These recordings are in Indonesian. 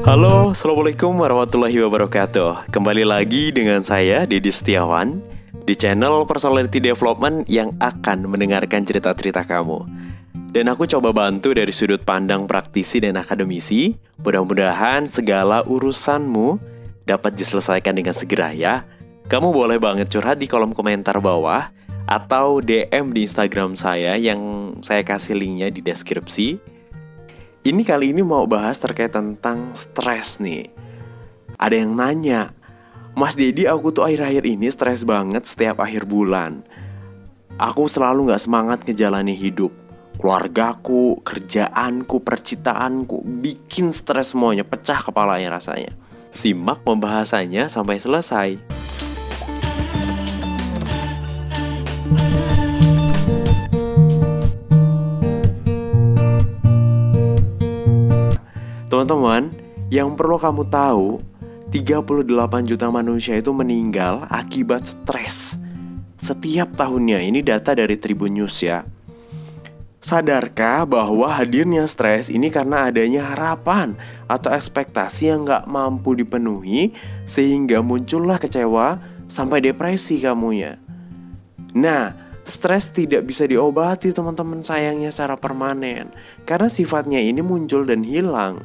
Halo, Assalamualaikum warahmatullahi wabarakatuh. Kembali lagi dengan saya, Dedi Setiawan, di channel Personality Development yang akan mendengarkan cerita-cerita kamu. Dan aku coba bantu dari sudut pandang praktisi dan akademisi. Mudah-mudahan segala urusanmu dapat diselesaikan dengan segera ya. Kamu boleh banget curhat di kolom komentar bawah atau DM di Instagram saya yang saya kasih linknya di deskripsi. Ini kali ini mau bahas terkait tentang stres nih. Ada yang nanya, Mas Dedi, aku tuh akhir-akhir ini stres banget setiap akhir bulan. Aku selalu gak semangat ngejalani hidup. Keluargaku, kerjaanku, percintaanku bikin stres semuanya, pecah kepalanya rasanya. Simak pembahasannya sampai selesai. Teman-teman, yang perlu kamu tahu, 38 juta manusia itu meninggal akibat stres setiap tahunnya. Ini data dari Tribun News ya. Sadarkah bahwa hadirnya stres ini karena adanya harapan atau ekspektasi yang gak mampu dipenuhi, sehingga muncullah kecewa sampai depresi kamunya. Nah, stres tidak bisa diobati teman-teman sayangnya secara permanen, karena sifatnya ini muncul dan hilang.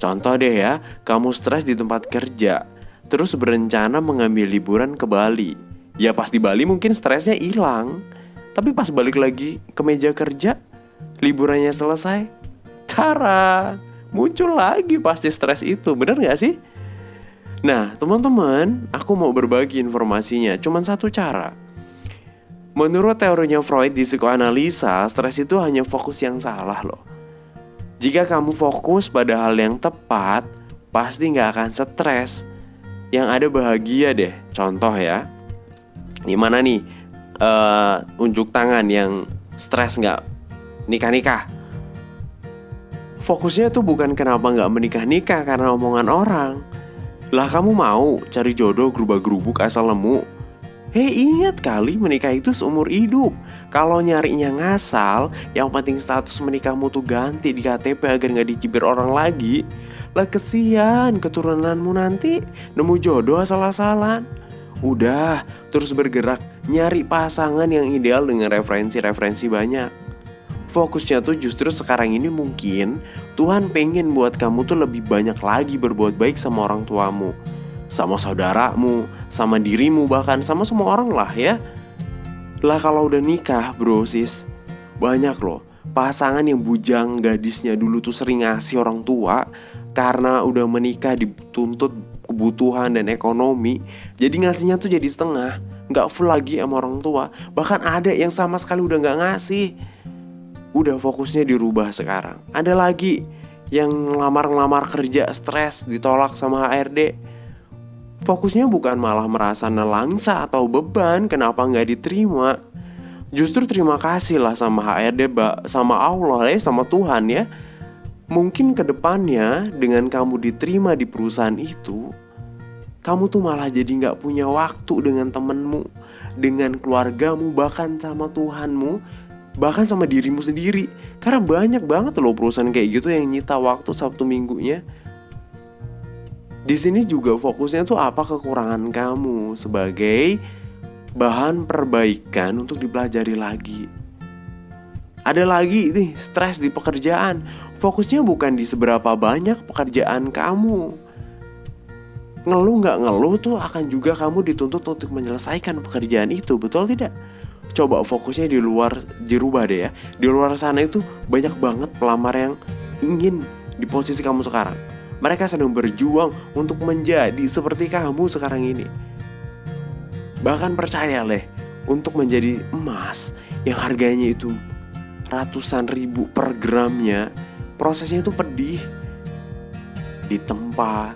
Contoh deh ya, kamu stres di tempat kerja, terus berencana mengambil liburan ke Bali. Ya pas di Bali mungkin stresnya hilang, tapi pas balik lagi ke meja kerja, liburannya selesai, tara, muncul lagi pasti stres itu, bener gak sih? Nah teman-teman, aku mau berbagi informasinya, cuman satu cara. Menurut teorinya Freud di psikoanalisa, stres itu hanya fokus yang salah loh. Jika kamu fokus pada hal yang tepat, pasti gak akan stres. Yang ada bahagia deh. Contoh ya, gimana nih unjuk tangan yang stres gak nikah-nikah. Fokusnya tuh bukan kenapa gak menikah-nikah karena omongan orang. Lah kamu mau cari jodoh gerubak-gerubuk asal nemu? Ingat kali menikah itu seumur hidup. Kalau nyarinya ngasal, yang penting status menikahmu tuh ganti di KTP agar gak dicibir orang lagi. Lah kesian keturunanmu nanti nemu jodoh asal-asalan. Udah, terus bergerak nyari pasangan yang ideal dengan referensi-referensi banyak. Fokusnya tuh justru sekarang ini mungkin Tuhan pengen buat kamu tuh lebih banyak lagi berbuat baik sama orang tuamu, sama saudaramu, sama dirimu, bahkan sama semua orang lah ya. Lah kalau udah nikah bro sis, banyak loh pasangan yang bujang gadisnya dulu tuh sering ngasih orang tua, karena udah menikah dituntut kebutuhan dan ekonomi, jadi ngasihnya tuh jadi setengah, gak full lagi sama orang tua. Bahkan ada yang sama sekali udah gak ngasih, udah fokusnya dirubah sekarang. Ada lagi yang ngelamar kerja stres, ditolak sama HRD. Fokusnya bukan malah merasa nelangsa atau beban kenapa gak diterima. Justru terima kasih lah sama HRD, sama Allah ya, sama Tuhan ya. Mungkin kedepannya dengan kamu diterima di perusahaan itu, kamu tuh malah jadi gak punya waktu dengan temenmu, dengan keluargamu, bahkan sama Tuhanmu, bahkan sama dirimu sendiri. Karena banyak banget loh perusahaan kayak gitu yang nyita waktu Sabtu minggunya. Di sini juga fokusnya tuh apa kekurangan kamu sebagai bahan perbaikan untuk dipelajari lagi. Ada lagi nih stres di pekerjaan. Fokusnya bukan di seberapa banyak pekerjaan kamu. Ngeluh gak ngeluh tuh akan juga kamu dituntut untuk menyelesaikan pekerjaan itu, betul tidak? Coba fokusnya di luar, dirubah deh ya. Di luar sana itu banyak banget pelamar yang ingin di posisi kamu sekarang. Mereka sedang berjuang untuk menjadi seperti kamu sekarang ini. Bahkan percaya leh, untuk menjadi emas yang harganya itu ratusan ribu per gramnya, prosesnya itu pedih. Ditempa,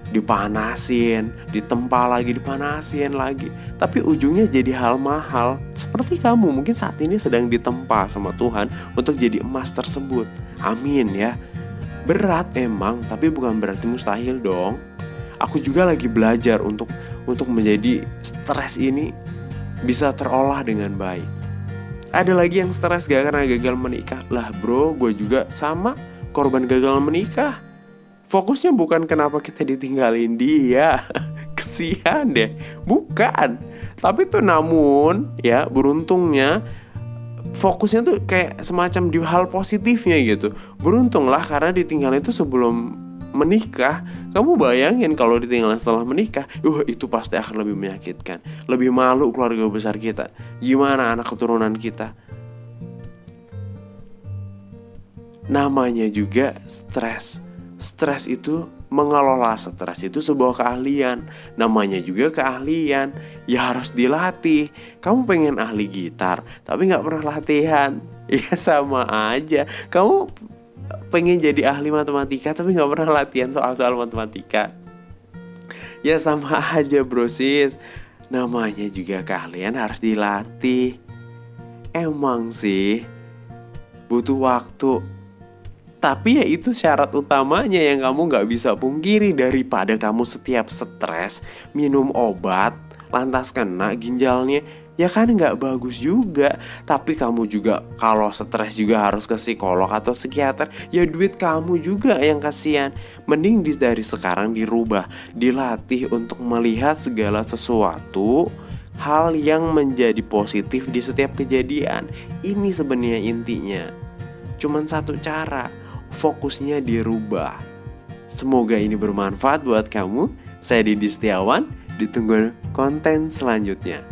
dipanasin, ditempa lagi, dipanasin lagi. Tapi ujungnya jadi hal mahal. Seperti kamu mungkin saat ini sedang ditempa sama Tuhan untuk jadi emas tersebut. Amin ya. Berat emang, tapi bukan berarti mustahil dong. Aku juga lagi belajar untuk menjadi stres ini bisa terolah dengan baik. Ada lagi yang stres gak karena gagal menikah. Lah bro, gue juga sama korban gagal menikah. Fokusnya bukan kenapa kita ditinggalin dia. Kesian deh. Bukan. Tapi tuh namun ya beruntungnya fokusnya tuh kayak semacam di hal positifnya gitu. Beruntunglah karena ditinggalin itu sebelum menikah. Kamu bayangin kalau ditinggalin setelah menikah, itu pasti akan lebih menyakitkan. Lebih malu keluarga besar kita. Gimana anak keturunan kita? Namanya juga stres. Stres itu, mengelola stres itu sebuah keahlian. Namanya juga keahlian, ya harus dilatih. Kamu pengen ahli gitar tapi gak pernah latihan, ya sama aja. Kamu pengen jadi ahli matematika tapi gak pernah latihan soal-soal matematika, ya sama aja bro sis. Namanya juga keahlian harus dilatih. Emang sih butuh waktu, tapi ya itu syarat utamanya yang kamu gak bisa pungkiri. Daripada kamu setiap stres minum obat lantas kena ginjalnya, ya kan gak bagus juga. Tapi kamu juga kalau stres juga harus ke psikolog atau psikiater, ya duit kamu juga yang kasihan. Mending dari sekarang dirubah, dilatih untuk melihat segala sesuatu hal yang menjadi positif di setiap kejadian. Ini sebenarnya intinya. Cuman satu cara, fokusnya dirubah. Semoga ini bermanfaat buat kamu. Saya Didi Setiawan, ditunggu konten selanjutnya.